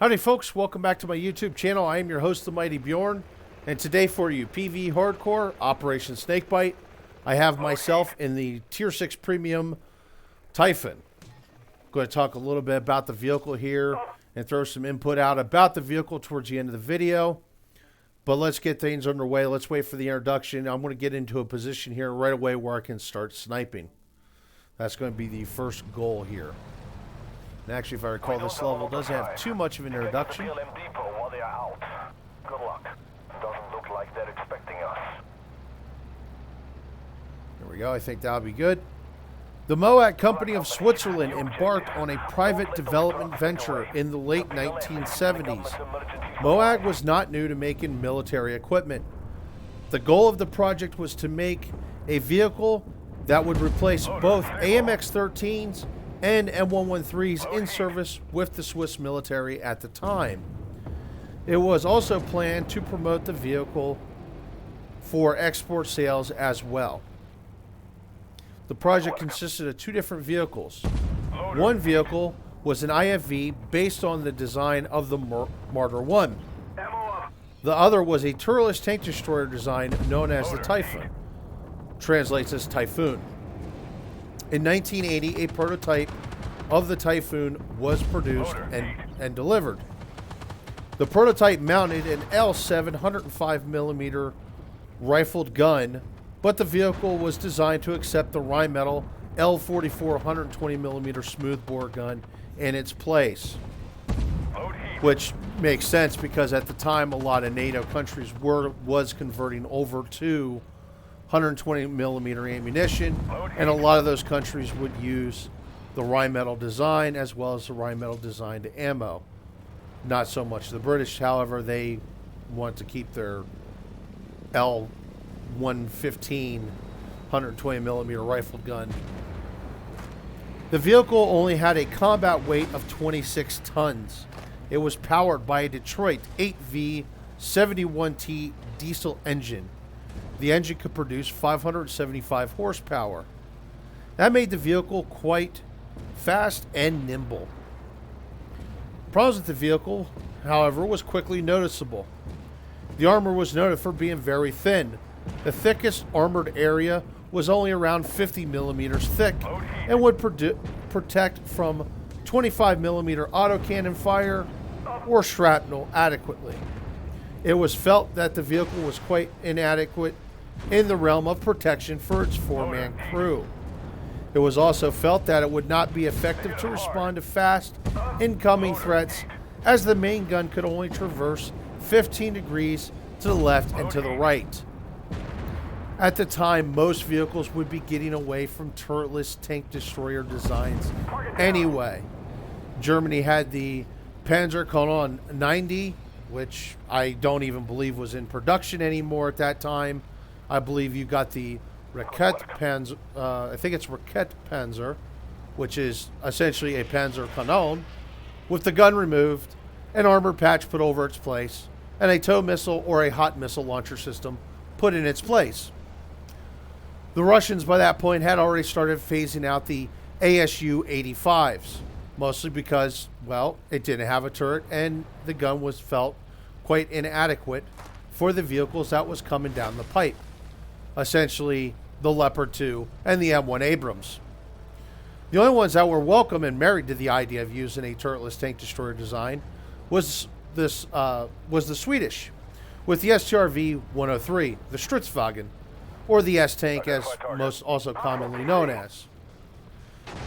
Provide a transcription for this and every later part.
Howdy folks, welcome back to my YouTube channel. I am your host, the Mighty Bjorn, and today for you, PV Hardcore, Operation Snakebite. I have myself in the Tier 6 Premium Taifun. I'm going to talk a little bit about the vehicle here and throw some input out about the vehicle towards the end of the video. But let's get things underway. Let's wait for the introduction. I'm going to get into a position here right away where I can start sniping. That's going to be the first goal here. And actually, if I recall, this level doesn't have too much of an introduction. Good luck. Doesn't look like they're expecting us. There we go. I think that'll be good. The Moab Company of Switzerland embarked on a private development venture in the late 1970s. Moab was not new to making military equipment. The goal of the project was to make a vehicle that would replace both AMX-13s and M113s in service with the Swiss military at the time. It was also planned to promote the vehicle for export sales as well. The project consisted of two different vehicles. One vehicle was an IFV based on the design of the Martyr 1. The other was a turretless tank destroyer design known as the Taifun. Translates as Typhoon. In 1980, a prototype of the Taifun was produced and delivered. The prototype mounted an L7 105mm rifled gun, but the vehicle was designed to accept the Rheinmetall L44 120mm smoothbore gun in its place. Which makes sense because at the time a lot of NATO countries was converting over to 120mm ammunition, and a lot of those countries would use the Rheinmetall design as well as the Rheinmetall designed ammo. Not so much the British, however, they want to keep their L115 120mm rifled gun. The vehicle only had a combat weight of 26 tons. It was powered by a Detroit 8V71T diesel engine. The engine could produce 575 horsepower. That made the vehicle quite fast and nimble. Problems with the vehicle, however, was quickly noticeable. The armor was noted for being very thin. The thickest armored area was only around 50mm thick and would protect from 25mm autocannon fire or shrapnel adequately. It was felt that the vehicle was quite inadequate in the realm of protection for its four-man crew. It was also felt that it would not be effective to respond to fast incoming threats, as the main gun could only traverse 15 degrees to the left and to the right. At the time, most vehicles would be getting away from turretless tank destroyer designs anyway. Germany had the Panzerkanone 90, which I don't even believe was in production anymore at that time. I believe you got the Raketpanzer, I think it's Raketpanzer, which is essentially a Panzerkanone, with the gun removed, an armor patch put over its place, and a tow missile or a hot missile launcher system put in its place. The Russians by that point had already started phasing out the ASU-85s, mostly because, well, it didn't have a turret and the gun was felt quite inadequate for the vehicles that was coming down the pipe. Essentially, the Leopard 2 and the M1 Abrams. The only ones that were welcome and married to the idea of using a turretless tank destroyer design was the Swedish, with the STRV-103, the Stridsvagn, or the S-Tank as most also commonly known as.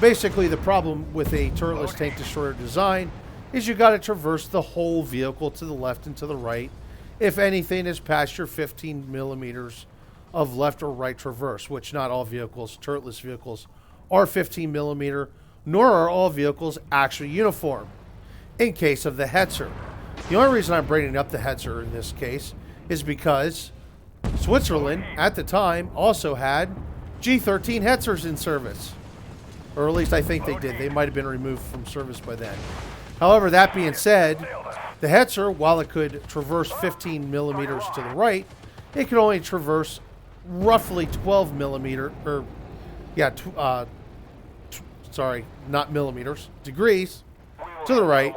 Basically, the problem with a turretless tank destroyer design is you got to traverse the whole vehicle to the left and to the right, if anything is past your 15mm of left or right traverse, which not all vehicles, turretless vehicles, are 15mm, nor are all vehicles actually uniform. In case of the Hetzer. The only reason I'm bringing up the Hetzer in this case is because Switzerland, at the time, also had G13 Hetzers in service. Or at least I think they did. They might have been removed from service by then. However, that being said, the Hetzer, while it could traverse 15mm to the right, it could only traverse roughly 12mm, or, yeah, sorry, not millimeters, degrees to the right,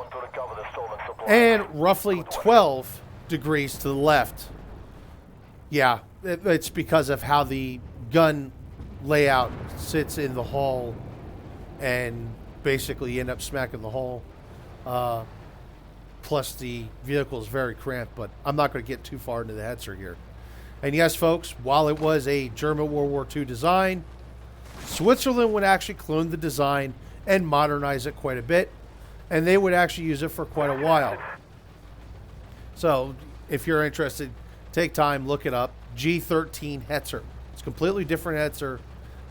and roughly 12 degrees to the left. Yeah, it's because of how the gun layout sits in the hull, and basically you end up smacking the hull. Plus the vehicle is very cramped, but I'm not going to get too far into the Hetzer here. And yes, folks, while it was a German World War II design, Switzerland would actually clone the design and modernize it quite a bit, and they would actually use it for quite a while. So if you're interested, take time, look it up. G13 Hetzer. It's a completely different Hetzer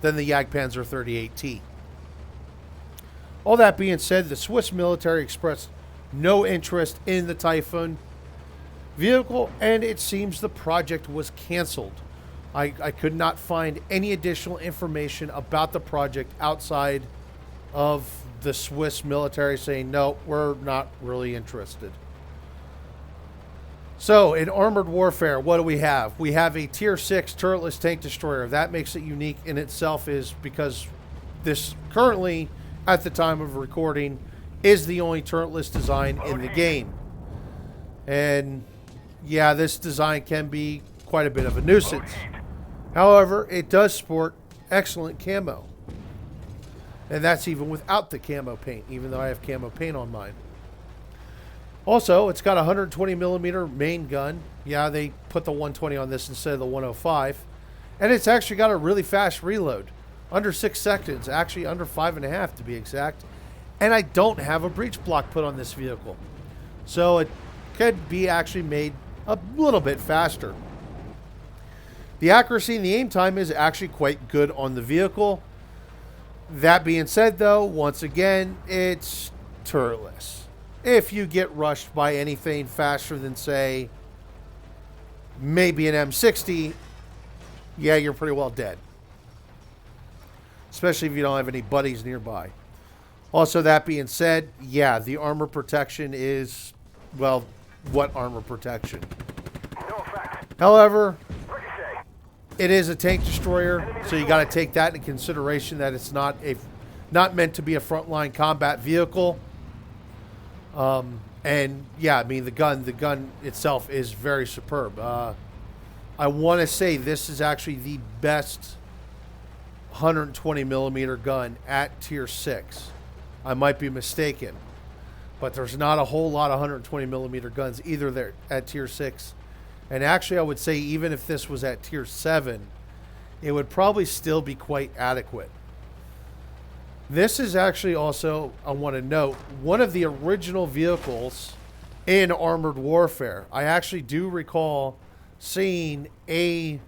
than the Jagdpanzer 38T. All that being said, the Swiss military expressed no interest in the Taifun vehicle, and it seems the project was canceled. I could not find any additional information about the project outside of the Swiss military saying, no, we're not really interested. So, in armored warfare, what do we have? We have a Tier 6 turretless tank destroyer. That makes it unique in itself is because this currently, at the time of recording, is the only turretless design in the game. And yeah, this design can be quite a bit of a nuisance. However, it does sport excellent camo. And that's even without the camo paint, even though I have camo paint on mine. Also, it's got a 120 millimeter main gun. Yeah, they put the 120 on this instead of the 105. And it's actually got a really fast reload. Under 6 seconds, actually under 5.5 to be exact. And I don't have a breech block put on this vehicle. So it could be actually made a little bit faster. The accuracy and the aim time is actually quite good on the vehicle. That being said, though, once again, it's turretless. If you get rushed by anything faster than, say, maybe an M60, yeah, you're pretty well dead. Especially if you don't have any buddies nearby. Also, that being said, yeah, the armor protection is, well, what armor protection? However, it is a tank destroyer, so you got to take that into consideration that it's not meant to be a frontline combat vehicle. And yeah, I mean the gun itself is very superb. I want to say this is actually the best 120 millimeter gun at Tier 6. I might be mistaken, but there's not a whole lot of 120 millimeter guns either there at Tier 6. And actually, I would say even if this was at Tier 7, it would probably still be quite adequate. This is actually also, I want to note, one of the original vehicles in Armored Warfare. I actually do recall seeing a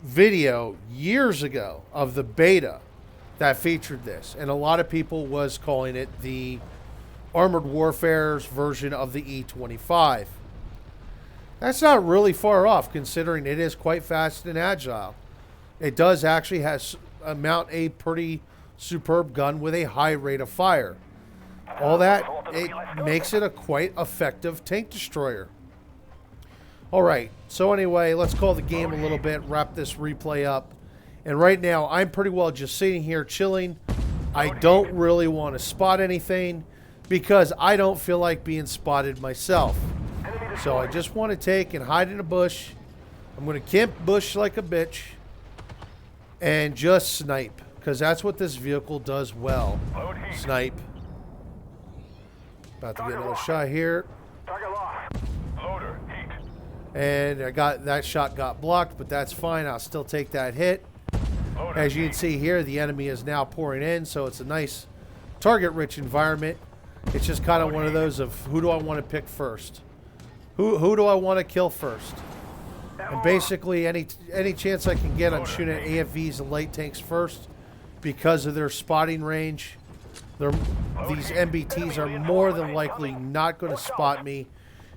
video years ago of the beta that featured this, and a lot of people was calling it the Armored Warfare's version of the E25. That's not really far off, considering it is quite fast and agile. It does actually mount a pretty superb gun with a high rate of fire. All that, it makes it a quite effective tank destroyer. All right, so anyway, let's call the game a little bit, wrap this replay up. And right now, I'm pretty well just sitting here chilling. I don't really want to spot anything because I don't feel like being spotted myself. So I just want to take and hide in a bush. I'm going to camp bush like a bitch and just snipe, because that's what this vehicle does well. Snipe. About to get another shot here. And I got that shot got blocked, but that's fine. I'll still take that hit. As you can see here, the enemy is now pouring in, so it's a nice target-rich environment. It's just kind of one of those of who do I want to pick first? Who do I want to kill first? And basically, any chance I can get, I'm shooting at AFVs and light tanks first because of their spotting range. These MBTs are more than likely not going to spot me.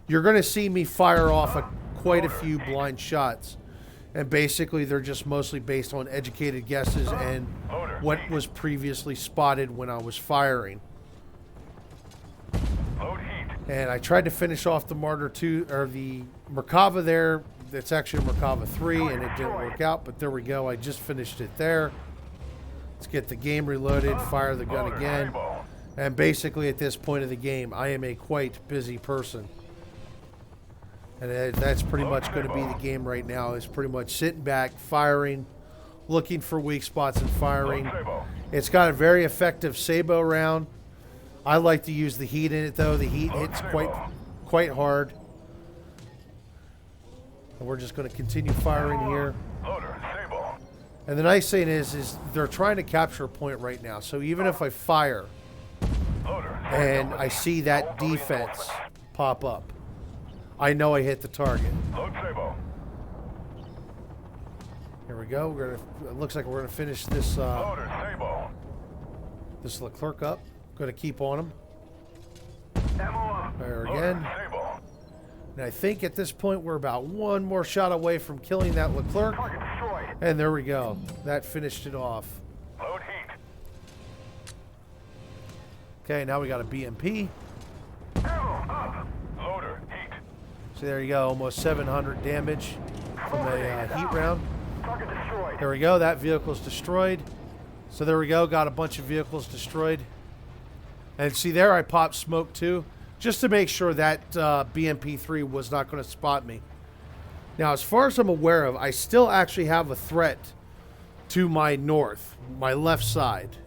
You're going to see me fire off quite a few blind shots. And basically, they're just mostly based on educated guesses and what was previously spotted when I was firing. And I tried to finish off the Martyr 2, or the Merkava there. It's actually a Merkava 3, and it didn't work out, but there we go. I just finished it there. Let's get the game reloaded, fire the gun again. And basically at this point of the game, I am a quite busy person. And that's pretty much going to be the game right now, is pretty much sitting back, firing, looking for weak spots and firing. It's got a very effective Sabo round. I like to use the heat in it, though. The heat hits quite hard. And we're just going to continue firing here. And the nice thing is they're trying to capture a point right now. So even if I fire and I see that defense pop up, I know I hit the target. Here we go. It looks like we're gonna finish this this Leclerc up. Gonna keep on him. There again. And I think at this point we're about one more shot away from killing that Leclerc. And there we go. That finished it off. Okay, now we got a BMP. So there you go, almost 700 damage from a heat round. There we go, that vehicle's destroyed. So there we go, got a bunch of vehicles destroyed. And see there, I popped smoke too, just to make sure that BMP-3 was not going to spot me. Now, as far as I'm aware of, I still actually have a threat to my north, my left side.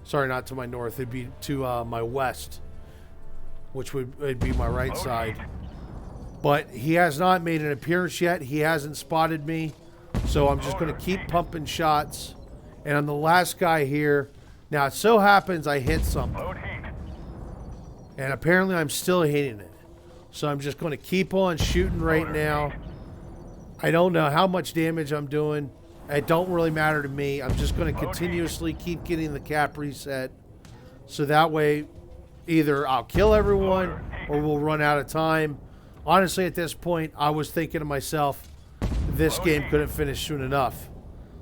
Sorry, not to my north, it'd be to my west, which would be my right side. But he has not made an appearance yet. He hasn't spotted me. So I'm just going to keep pumping shots. And I'm the last guy here. Now, it so happens I hit something. And apparently I'm still hitting it. So I'm just going to keep on shooting right now. I don't know how much damage I'm doing. It don't really matter to me. I'm just going to continuously keep getting the cap reset. So that way, either I'll kill everyone or we'll run out of time. Honestly, at this point, I was thinking to myself, this game couldn't finish soon enough.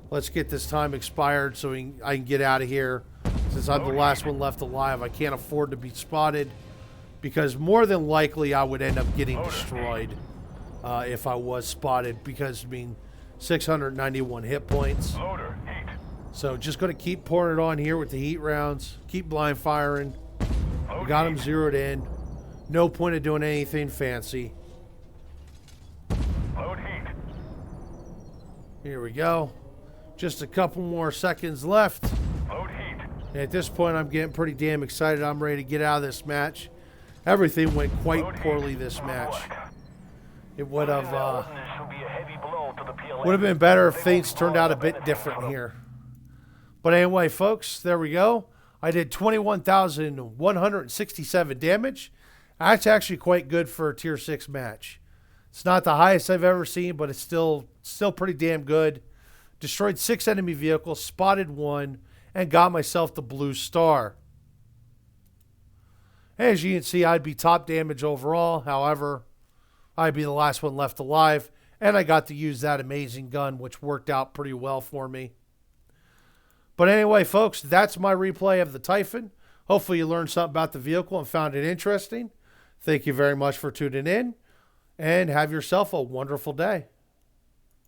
Let's get this time expired so I can get out of here. Since I'm the last one left alive, I can't afford to be spotted. Because more than likely, I would end up getting destroyed if I was spotted. Because, I mean, 691 hit points. So just going to keep pouring it on here with the heat rounds. Keep blind firing. We got them zeroed in. No point of doing anything fancy. Here we go. Just a couple more seconds left. And at this point, I'm getting pretty damn excited. I'm ready to get out of this match. Everything went quite poorly this match. It would have been better if things turned out a bit different here. But anyway, folks, there we go. I did 21,167 damage. That's actually quite good for a tier 6 match. It's not the highest I've ever seen, but it's still pretty damn good. Destroyed 6 enemy vehicles, spotted 1, and got myself the blue star. As you can see, I'd be top damage overall. However, I'd be the last one left alive, and I got to use that amazing gun, which worked out pretty well for me. But anyway, folks, that's my replay of the Taifun. Hopefully you learned something about the vehicle and found it interesting. Thank you very much for tuning in, and have yourself a wonderful day.